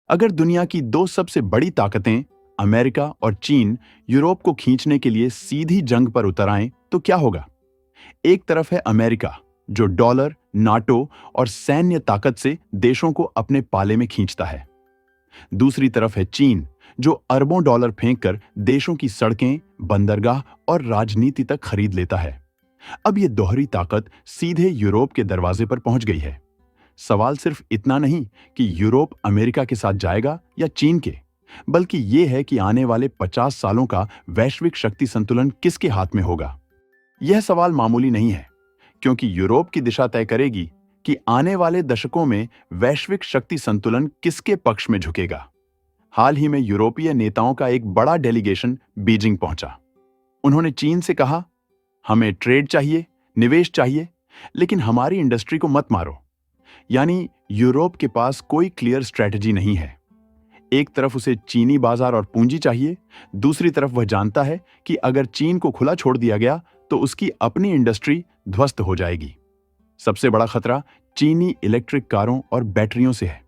अगर दुनिया की दो सबसे बड़ी ताकतें अमेरिका और चीन यूरोप को खींचने के लिए सीधी जंग पर उतर आएं तो क्या होगा? एक तरफ है अमेरिका, जो डॉलर, नाटो और सैन्य ताकत से देशों को अपने पाले में खींचता है। दूसरी तरफ है चीन, जो अरबों डॉलर फेंककर देशों की सड़कें, बंदरगाह और राजनीति तक खरीद लेता है। अब ये दोहरी ताकत सीधे यूरोप के दरवाजे पर पहुंच गई है। सवाल सिर्फ इतना नहीं कि यूरोप अमेरिका के साथ जाएगा या चीन के, बल्कि ये है कि आने वाले 50 सालों का वैश्विक शक्ति संतुलन किसके हाथ में होगा। यह सवाल मामूली नहीं है, क्योंकि यूरोप की दिशा तय करेगी कि आने वाले दशकों में वैश्विक शक्ति संतुलन किसके पक्ष में झुकेगा। हाल ही में यूरोपीय नेताओं का एक बड़ा डेलीगेशन बीजिंग पहुंचा। उन्होंने चीन से कहा, हमें ट्रेड चाहिए, निवेश चाहिए, लेकिन हमारी इंडस्ट्री को मत मारो। यानी यूरोप के पास कोई क्लियर स्ट्रेटजी नहीं है। एक तरफ उसे चीनी बाजार और पूंजी चाहिए, दूसरी तरफ वह जानता है कि अगर चीन को खुला छोड़ दिया गया तो उसकी अपनी इंडस्ट्री ध्वस्त हो जाएगी। सबसे बड़ा खतरा चीनी इलेक्ट्रिक कारों और बैटरियों से है।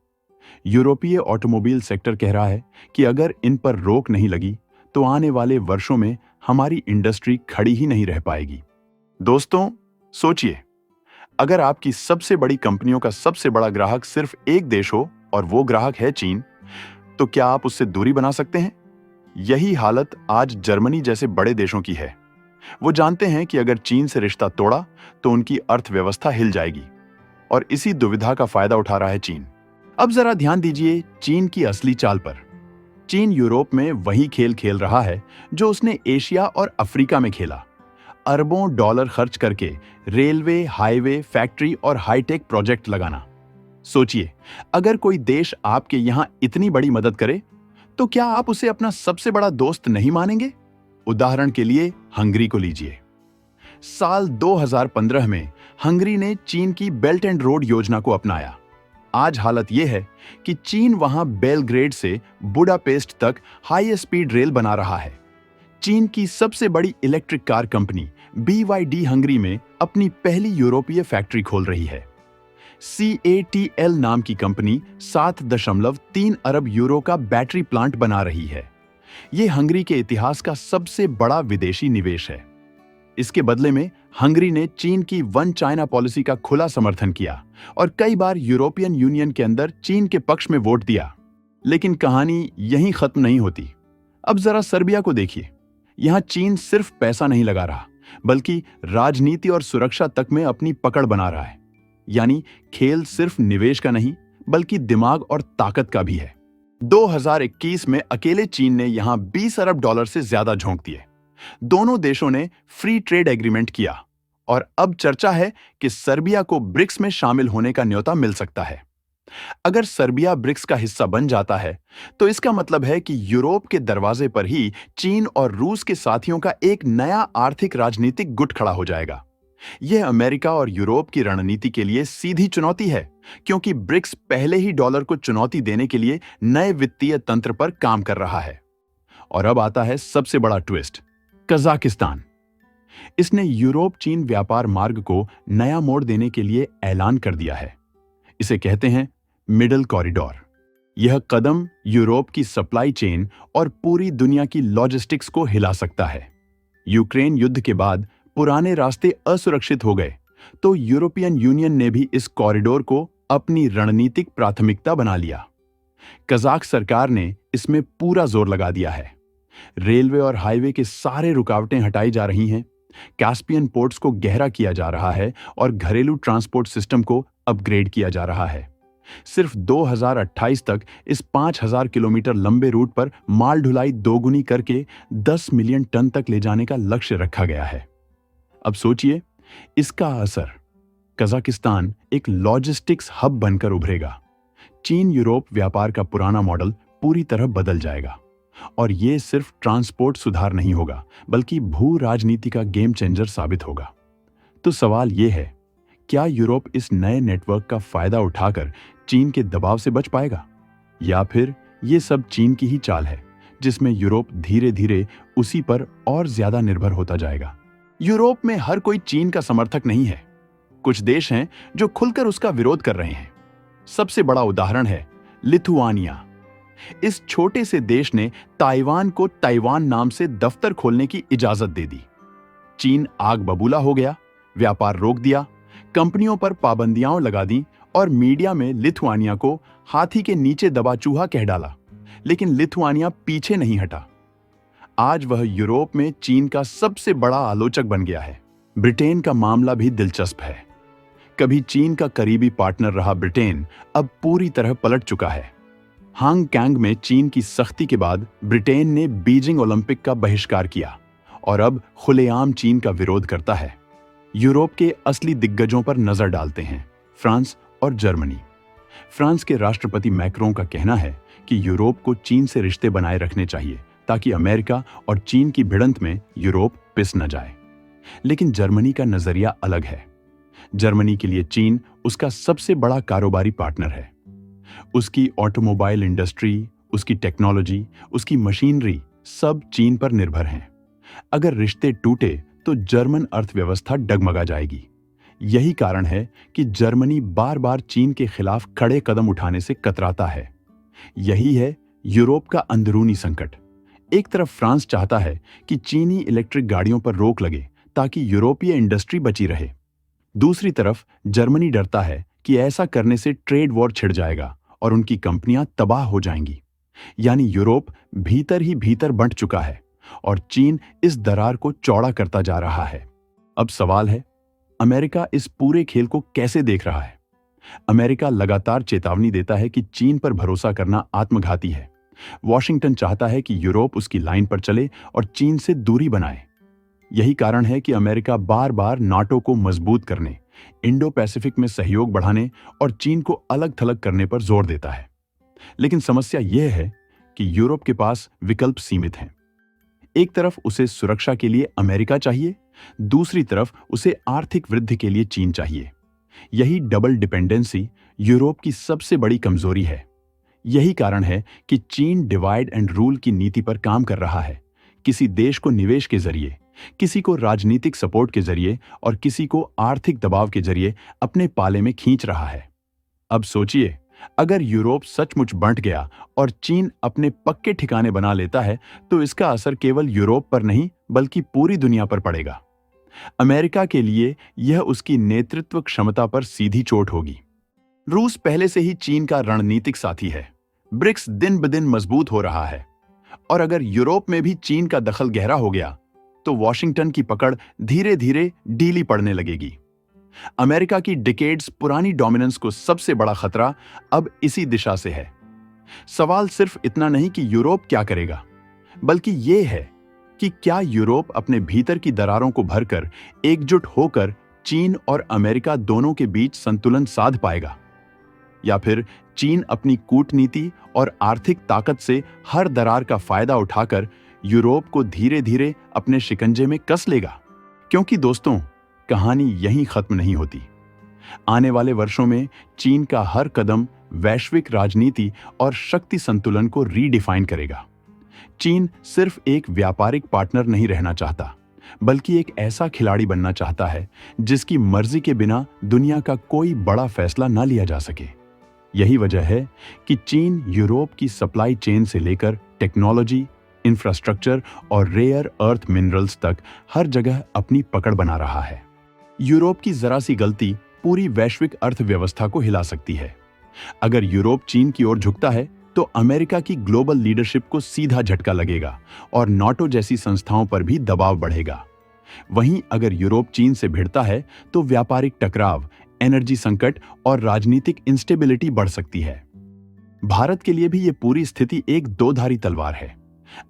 यूरोपीय ऑटोमोबाइल सेक्टर कह रहा है कि अगर इन पर रोक नहीं लगी तो आने वाले वर्षों में हमारी इंडस्ट्री खड़ी ही नहीं रह पाएगी। दोस्तों, सोचिए, अगर आपकी सबसे बड़ी कंपनियों का सबसे बड़ा ग्राहक सिर्फ एक देश हो और वो ग्राहक है चीन, तो क्या आप उससे दूरी बना सकते हैं? यही हालत आज जर्मनी जैसे बड़े देशों की है। वो जानते हैं कि अगर चीन से रिश्ता तोड़ा तो उनकी अर्थव्यवस्था हिल जाएगी, और इसी दुविधा का फायदा उठा रहा है चीन। अब जरा ध्यान दीजिए चीन की असली चाल पर। चीन यूरोप में वही खेल खेल रहा है जो उसने एशिया और अफ्रीका में खेला। अरबों डॉलर खर्च करके रेलवे, हाईवे, फैक्ट्री और हाईटेक प्रोजेक्ट लगाना। सोचिए, अगर कोई देश आपके यहां इतनी बड़ी मदद करे तो क्या आप उसे अपना सबसे बड़ा दोस्त नहीं मानेंगे? उदाहरण के लिए हंगरी को लीजिए। साल 2015 में हंगरी ने चीन की बेल्ट एंड रोड योजना को अपनाया। आज हालत यह है कि चीन वहां बेलग्रेड से बुडापेस्ट तक हाई स्पीड रेल बना रहा है। चीन की सबसे बड़ी electric car company BYD Hungary में अपनी पहली यूरोपीय फैक्ट्री खोल रही है। CATL नाम की कंपनी 7.3 अरब यूरो का बैटरी प्लांट बना रही है। यह हंगरी के इतिहास का सबसे बड़ा विदेशी निवेश है। इसके बदले में हंगरी ने चीन की वन चाइना पॉलिसी का खुला समर्थन किया और कई बार यूरोपियन यूनियन के अंदर चीन के पक्ष में वोट दिया। लेकिन कहानी यहीं खत्म नहीं होती। अब जरा सर्बिया को देखिए। यहां चीन सिर्फ पैसा नहीं लगा रहा, बल्कि राजनीति और सुरक्षा तक में अपनी पकड़ बना रहा है। यानी खेल सिर्फ निवेश का नहीं, बल्कि दिमाग और ताकत का भी है। 2021 में अकेले चीन ने यहां 20 अरब डॉलर से ज्यादा झोंक दिए। दोनों देशों ने फ्री ट्रेड एग्रीमेंट किया और अब चर्चा है कि सर्बिया को ब्रिक्स में शामिल होने का न्योता मिल सकता है। अगर सर्बिया ब्रिक्स का हिस्सा बन जाता है तो इसका मतलब है कि यूरोप के दरवाजे पर ही चीन और रूस के साथियों का एक नया आर्थिक राजनीतिक गुट खड़ा हो जाएगा। यह अमेरिका और यूरोप की रणनीति के लिए सीधी चुनौती है, क्योंकि ब्रिक्स पहले ही डॉलर को चुनौती देने के लिए नए वित्तीय तंत्र पर काम कर रहा है। और अब आता है सबसे बड़ा ट्विस्ट, कजाकिस्तान। इसने यूरोप चीन व्यापार मार्ग को नया मोड़ देने के लिए ऐलान कर दिया है। इसे कहते हैं मिडल कॉरिडोर। यह कदम यूरोप की सप्लाई चेन और पूरी दुनिया की लॉजिस्टिक्स को हिला सकता है। यूक्रेन युद्ध के बाद पुराने रास्ते असुरक्षित हो गए, तो यूरोपियन यूनियन ने भी इस कॉरिडोर को अपनी रणनीतिक प्राथमिकता बना लिया। कजाक सरकार ने इसमें पूरा जोर लगा दिया है। रेलवे और हाईवे के सारे रुकावटें हटाई जा रही हैं, कैस्पियन पोर्ट्स को गहरा किया जा रहा है और घरेलू ट्रांसपोर्ट सिस्टम को अपग्रेड किया जा रहा है। सिर्फ 2028 तक इस 5000 किलोमीटर लंबे रूट पर माल ढुलाई दोगुनी करके 10 मिलियन टन तक ले जाने का लक्ष्य रखा गया है। अब सोचिए इसका असर। कजाकिस्तान एक लॉजिस्टिक्स हब बनकर उभरेगा। चीन यूरोप व्यापार का पुराना मॉडल पूरी तरह बदल जाएगा, और यह सिर्फ ट्रांसपोर्ट सुधार नहीं होगा, बल्कि भू राजनीति का गेम चेंजर साबित होगा। तो सवाल यह है, क्या यूरोप इस नए नेटवर्क का फायदा उठाकर चीन के दबाव से बच पाएगा, या फिर यह सब चीन की ही चाल है जिसमें यूरोप धीरे धीरे उसी पर और ज्यादा निर्भर होता जाएगा? यूरोप में हर कोई चीन का समर्थक नहीं है। कुछ देश हैं जो खुलकर उसका विरोध कर रहे हैं। सबसे बड़ा उदाहरण है लिथुआनिया, इस छोटे से देश ने ताइवान को ताइवान नाम से दफ्तर खोलने की इजाजत दे दी। चीन आग बबूला हो गया, व्यापार रोक दिया, कंपनियों पर पाबंदियां लगा दी और मीडिया में लिथुआनिया को हाथी के नीचे दबा चूहा कह डाला। लेकिन लिथुआनिया पीछे नहीं हटा। आज वह यूरोप में चीन का सबसे बड़ा आलोचक बन गया है। ब्रिटेन का मामला भी दिलचस्प है। कभी चीन का करीबी पार्टनर रहा ब्रिटेन अब पूरी तरह पलट चुका है। हांगकांग में चीन की सख्ती के बाद ब्रिटेन ने बीजिंग ओलंपिक का बहिष्कार किया और अब खुलेआम चीन का विरोध करता है। यूरोप के असली दिग्गजों पर नजर डालते हैं, फ्रांस और जर्मनी। फ्रांस के राष्ट्रपति मैक्रों का कहना है कि यूरोप को चीन से रिश्ते बनाए रखने चाहिए ताकि अमेरिका और चीन की भिड़ंत में यूरोप पिस न जाए। लेकिन जर्मनी का नजरिया अलग है। जर्मनी के लिए चीन उसका सबसे बड़ा कारोबारी पार्टनर है। उसकी ऑटोमोबाइल इंडस्ट्री, उसकी टेक्नोलॉजी, उसकी मशीनरी सब चीन पर निर्भर हैं। अगर रिश्ते टूटे तो जर्मन अर्थव्यवस्था डगमगा जाएगी। यही कारण है कि जर्मनी बार बार चीन के खिलाफ कड़े कदम उठाने से कतराता है। यही है यूरोप का अंदरूनी संकट। एक तरफ फ्रांस चाहता है कि चीनी इलेक्ट्रिक गाड़ियों पर रोक लगे ताकि यूरोपीय इंडस्ट्री बची रहे। दूसरी तरफ जर्मनी डरता है कि ऐसा करने से ट्रेड वॉर छिड़ जाएगा और उनकी कंपनियां तबाह हो जाएंगी। यानी यूरोप भीतर ही भीतर बंट चुका है और चीन इस दरार को चौड़ा करता जा रहा है। अब सवाल है, अमेरिका इस पूरे खेल को कैसे देख रहा है? अमेरिका लगातार चेतावनी देता है कि चीन पर भरोसा करना आत्मघाती है। वॉशिंगटन चाहता है कि यूरोप उसकी लाइन पर चले और चीन से दूरी बनाए। यही कारण है कि अमेरिका बार बार नाटो को मजबूत करने, इंडो पैसिफिक में सहयोग बढ़ाने और चीन को अलग थलग करने पर जोर देता है। लेकिन समस्या यह है कि यूरोप के पास विकल्प सीमित हैं। एक तरफ उसे सुरक्षा के लिए अमेरिका चाहिए, दूसरी तरफ उसे आर्थिक वृद्धि के लिए चीन चाहिए। यही डबल डिपेंडेंसी यूरोप की सबसे बड़ी कमजोरी है। यही कारण है कि चीन डिवाइड एंड रूल की नीति पर काम कर रहा है। किसी देश को निवेश के जरिए, किसी को राजनीतिक सपोर्ट के जरिए और किसी को आर्थिक दबाव के जरिए अपने पाले में खींच रहा है। अब सोचिए, अगर यूरोप सचमुच बंट गया और चीन अपने पक्के ठिकाने बना लेता है तो इसका असर केवल यूरोप पर नहीं बल्कि पूरी दुनिया पर पड़ेगा। अमेरिका के लिए यह उसकी नेतृत्व क्षमता पर सीधी चोट होगी। रूस पहले से ही चीन का रणनीतिक साथी है। ब्रिक्स दिन ब दिन मजबूत हो रहा है और अगर यूरोप में भी चीन का दखल गहरा हो गया तो वॉशिंगटन की पकड़ धीरे धीरे ढीली पड़ने लगेगी। अमेरिका की डिकेड्स पुरानी डोमिनेंस को सबसे बड़ा खतरा अब इसी दिशा से है। सवाल सिर्फ इतना नहीं कि यूरोप क्या करेगा, बल्कि यह है कि क्या यूरोप अपने भीतर की दरारों को भरकर एकजुट होकर चीन और अमेरिका दोनों के बीच संतुलन साध पाएगा, या फिर चीन अपनी कूटनीति और आर्थिक ताकत से हर दरार का फायदा उठाकर यूरोप को धीरे धीरे अपने शिकंजे में कस लेगा। क्योंकि दोस्तों, कहानी यहीं खत्म नहीं होती। आने वाले वर्षों में चीन का हर कदम वैश्विक राजनीति और शक्ति संतुलन को रीडिफाइन करेगा। चीन सिर्फ एक व्यापारिक पार्टनर नहीं रहना चाहता, बल्कि एक ऐसा खिलाड़ी बनना चाहता है जिसकी मर्जी के बिना दुनिया का कोई बड़ा फैसला न लिया जा सके। यही वजह है कि चीन यूरोप की सप्लाई चेन से लेकर टेक्नोलॉजी, इंफ्रास्ट्रक्चर और रेयर अर्थ मिनरल्स तक हर जगह अपनी पकड़ बना रहा है। यूरोप की जरा सी गलती पूरी वैश्विक अर्थव्यवस्था को हिला सकती है। अगर यूरोप चीन की ओर झुकता है तो अमेरिका की ग्लोबल लीडरशिप को सीधा झटका लगेगा और नाटो जैसी संस्थाओं पर भी दबाव बढ़ेगा। वहीं अगर यूरोप चीन से भिड़ता है तो व्यापारिक टकराव, एनर्जी संकट और राजनीतिक इंस्टेबिलिटी बढ़ सकती है। भारत के लिए भी यह पूरी स्थिति एक दो-धारी तलवार है।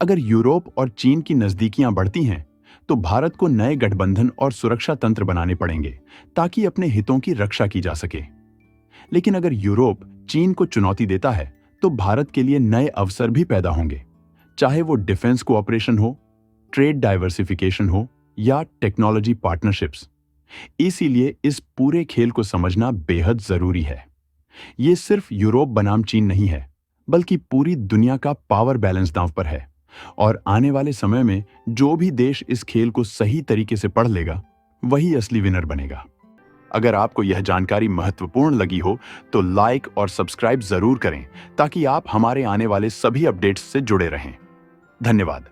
अगर यूरोप और चीन की नजदीकियां बढ़ती हैं तो भारत को नए गठबंधन और सुरक्षा तंत्र बनाने पड़ेंगे ताकि अपने हितों की रक्षा की जा सके। लेकिन अगर यूरोप चीन को चुनौती देता है तो भारत के लिए नए अवसर भी पैदा होंगे, चाहे वो डिफेंस कोऑपरेशन हो, ट्रेड डाइवर्सिफिकेशन हो या टेक्नोलॉजी पार्टनरशिप्स। इसीलिए इस पूरे खेल को समझना बेहद जरूरी है। ये सिर्फ यूरोप बनाम चीन नहीं है, बल्कि पूरी दुनिया का पावर बैलेंस दांव पर है और आने वाले समय में जो भी देश इस खेल को सही तरीके से पढ़ लेगा वही असली विनर बनेगा। अगर आपको यह जानकारी महत्वपूर्ण लगी हो तो लाइक और सब्सक्राइब जरूर करें ताकि आप हमारे आने वाले सभी अपडेट्स से जुड़े रहें। धन्यवाद।